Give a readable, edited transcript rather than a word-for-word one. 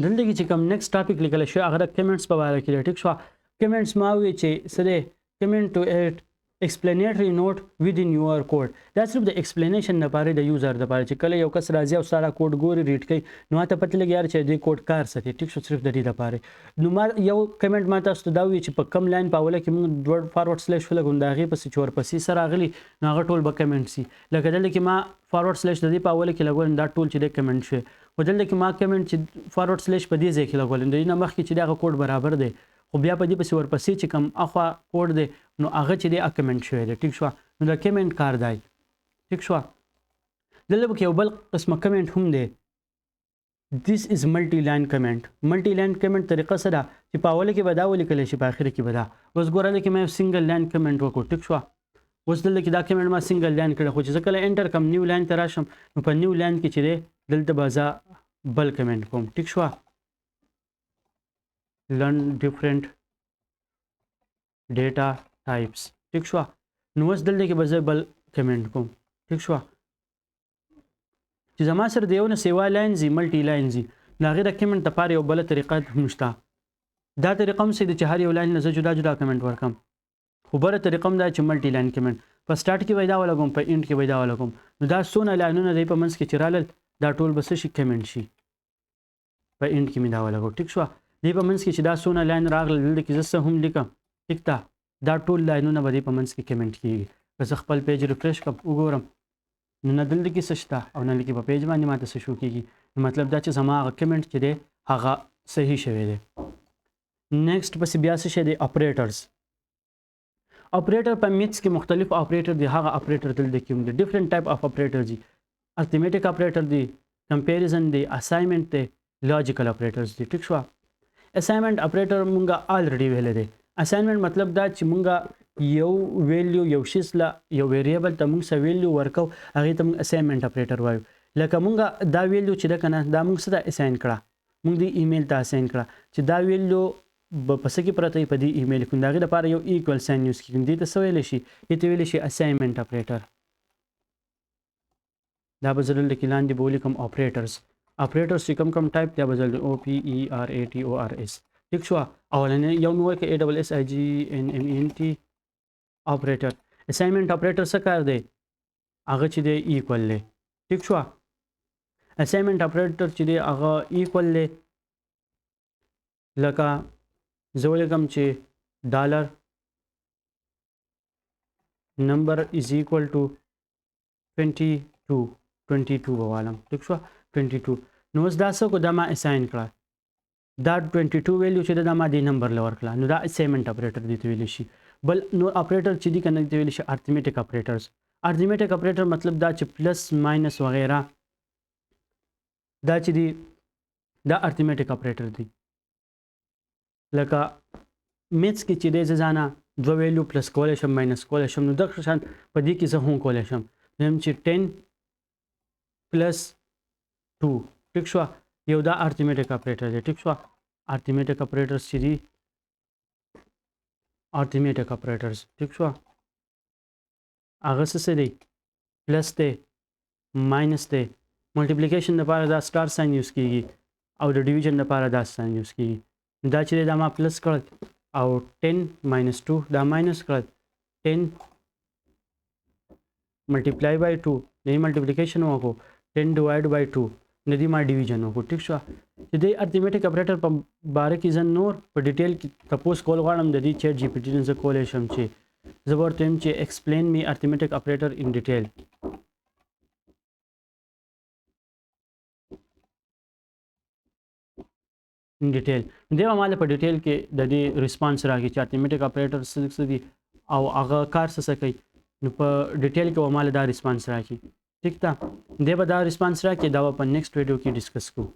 دلته کې چې کوم نیکسټ ټاپک لیکل شوی هغه د کمنټس په اړه کې دی. ټیک شو. کمنټس ما وی چې څه دی کمنټ ټو ایټ explanatory note within your code. دا صرف د ایکسپلینیشن لپاره د یوزر لپاره چې کله یو کس راځي او ساره کوډ ګوري ریډ کوي نو ته پته لګي یار چې دې کوډ کار ساتي. ټیک شو. صرف د دې لپاره نو ما یو کمنټ ما تاسو ته دا وی چې په کم لاین په اوله کې موږ دوړ فارورډ سلیش ولګون دا غي پسې چور پسې سره غلي نو هغه ټول به کمنټ سي لکه دلته کې ما فارورډ سلیش د دې په اوله کې لګول دا ټول چې د کمنټ شي او دلته کې ما کمنټ چې فارورډ سلیش په دې ځای کې لګول د دې نه مخکې چې دا کوډ برابر دی خو بیا په دې پسې ورپسې چې کوم اخوا کوډ دی نو هغه چې دی کمنټ شوی دی. ټیک شو. نو دا کمنټ کار دی. ټیک شو. دلته کې یو بل قسمه کمنټ هم دی. this is multi line comment. multi line comment طریقه څه ده چې په اوله کې به دا ولیکل شي په اخر کې به دا اوس ګوره کې مې سنگل لاین کمنټ وکړ. ټیک شو. اوس دلته کې دا کمنټ ما سنگل لاین کړ خو چې ځکه انټر کم نیو لاین ته راشم نو په نیو لاین کې چې دی دلته به زه بل کمنټ کوم. ټیک شو. learn different data types. ټیک شو. نو اوس دلته کې به زه بل کمنټ کوم. ټیک شو. چې زما سره د یو نه سیوا لاین زی ملټي لاین زی نو هغې د کمنټ دپاره یو بله طریقه هم شته. دا طریقه هم څه ده چې هر یو لاین نه زه جدا جدا کمنټ ورکړم خو بله طریقه هم دا چې ملټي لاین کمنټ په سټارټ کې به یې دا ولګوم په اینډ کې به یې دا ولګوم نو دا څونه لاینونه دی په منځ کې چې رالل دا ټول به څه شي کمنټ شي په اینډ کې مې دا ولګو. ټیک شوه. دې په منځ کې چې دا څونه لاین راغلل دلته کې زه څه هم لیکم ټیک ده دا ټول لاینونه به دې په منځ کې کمنټ کېږي. که زه خپل پیج ریفریش کړم وګورم نو نه دلته کې څه شته او نه کې په پیج باندې ماته څه شو کېږي نو مطلب دا چې زما هغه کمنټ چې دی هغه صحیح شوی دی. نیکسټ پسې بیا څه شی دی اپریټرز. اپریټر په میتس کې مختلف اپریټر دی. هغه اپریټر دلته کې هم دی ډیفرنٹ ټایپ اف اپریټر دي. ارتھمیټک اپریټر دی کمپیریزن دی اساینمنٹ دی لاجیکل اپریټرز دي. ټیک شو. اساینمنٹ اپریټر مونږه الریډي ویل دی. اساینمنٹ مطلب دا چې مونږه یو ویلیو یو شیز لا یو ویریبل ته مونږ څه ویلیو ورکو هغې ته مونږ اساینمنٹ اپریټر وایو. لکه مونږه دا ویلیو چې ده که نه دا مونږ څه ته اساین کړه مونږ دې ایمیل ته اساین کړه چې دا ویلیو به په څه کې پرته وي په دې ایمیل کې د هغې دپاره یو ایکول ساین یوز کېږي دې ته څه ویلی شي دې ته ویلی شي اساینمنٹ اپریټر. دا به زه دلته کې لاندې به ولیکم اپریټرز. اپریټرز چې کوم ټایپ دی به زه OPERATORS. ټیک شو. اولنی یو مې وکړه ASSIGNMENT اپریټر. اساینمنٹ اپریټر څه کار دی هغه چې دی ایکول دی. ټیک شو. اساینمنٹ اپریټر چې دی هغه ایکول دی لکه زه ولیکم چې ډالر نمبر از ایکول ټو 22 به والم. ټیک شو. 22 نو اوس دا څه کو دا ما اساین کړه دا 22 ویلیو چې دا ما دې نمبر له ورکړه نو دا اساینمنٹ اپریټر دی ته ویلی شي. بل نو اپریټر چې دی کنه ته ویلی شي ارتھمیټک اپریټرز. ارتھمیټک اپریټر مطلب دا چې پلس ماینس وغیرہ دا چې دی دا ارتھمیټک اپریټر دی. لکه میتس کې چې دی زه ځانه دوه ویلیو پلس کولی شم ماینس کولی شم نو دغه شان په دې کې زه هم کولی شم دویم چې 10 پلس 2. ټیک شو. یو دا ارتھمیټک اپریټر دی. ټیک شو. ارتھمیټک اپریټرز چې دي ارتھمیټک اپریټرز ټیک شو هغه څه دی پلس دی ماینس دی ملټیپلیکیشن لپاره دا سټار ساین یوز کېږي او د ډیویژن لپاره دا ساین یوز کېږي. دا چې دا ما پلس کړل او 10 ماینس 2 دا ماینس کړل 10 ملټیپلای بای 2 دې ملټیپلیکیشن وکړو 10 ډیوایډ بای 2 نه دی ما ډیویژن وکړو. ټیک شو. چې د ارتھمیټک اپریټر په باره کې زه نور په ډیټیل کې تپوس کول غواړم د دې چیټ جی پی ټي نه زه کولی شم چې زه به ورته وایم چې ایکسپلین می ارتھمیټک اپریټر ان ډیټیل. دی به ماله په ډیټیل کې د دې ریسپانس راکړي چې ارتھمیټک اپریټر څه دي او هغه کار څه کوي نو په ډیټیل کې به ماله دا ریسپانس راکړي. ٹھیک ده دی به دا ریسپانس راکړي دا به په نیکسټ ویډیو کې ډسکس کوو.